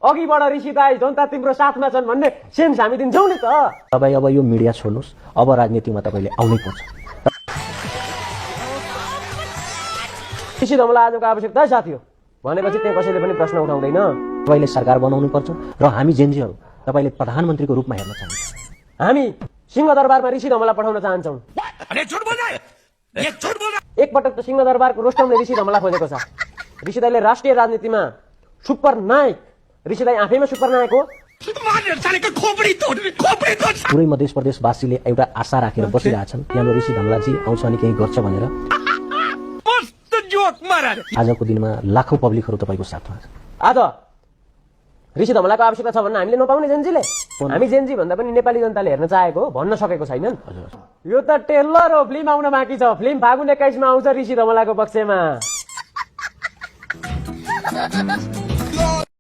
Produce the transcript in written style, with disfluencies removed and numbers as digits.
अघिबाट ऋषि दाई जनता तिम्रो साथमा छन् भन्ने सेन्स हामी दिन्छौँ नि त। तपाईँ अब यो मिडिया छोड्नुहोस्, अब राजनीतिमा तपाईँले आउनै पर्छ। ऋषि धमला आजको आवश्यकता साथी हो भनेपछि त्यहाँ कसैले पनि प्रश्न उठाउँदैन। तपाईँले सरकार बनाउनु पर्छ र हामी जेन्जीहरू तपाईँले प्रधानमन्त्रीको रूपमा हेर्न चाहन्छ। हामी सिंहदरबारमा ऋषि धमला पठाउन चाहन्छौँ। एकपटक त सिंहदरबारको रोस्टमले ऋषि धमला खोजेको छ। ऋषि दाईले राष्ट्रिय राजनीतिमा सुपर नायक, ऋषि दाई आफैमा सुपर नायक हो। पुरै मध्य प्रदेशवासीले एउटा आशा राखेर बसिरहेछन् यहाँ ऋषि धमलाजी आउँछ अनि केही गर्छ भनेर। आजको दिनमा लाखौं पब्लिकहरू तपाईँको साथमा छ। आज ऋषि धमलाको आवश्यकता छ भन्न हामीले नपाउने जेन्जीले, हामी जेन्जी भन्दा पनि नेपाली जनताले हेर्न चाहेको हो, भन्न सकेको छैनन्। यो त टेलर हो, फिल्म आउन बाँकी छ। फिल्म फागुन 21 मा आउँछ ऋषि धमलाको पक्षमा।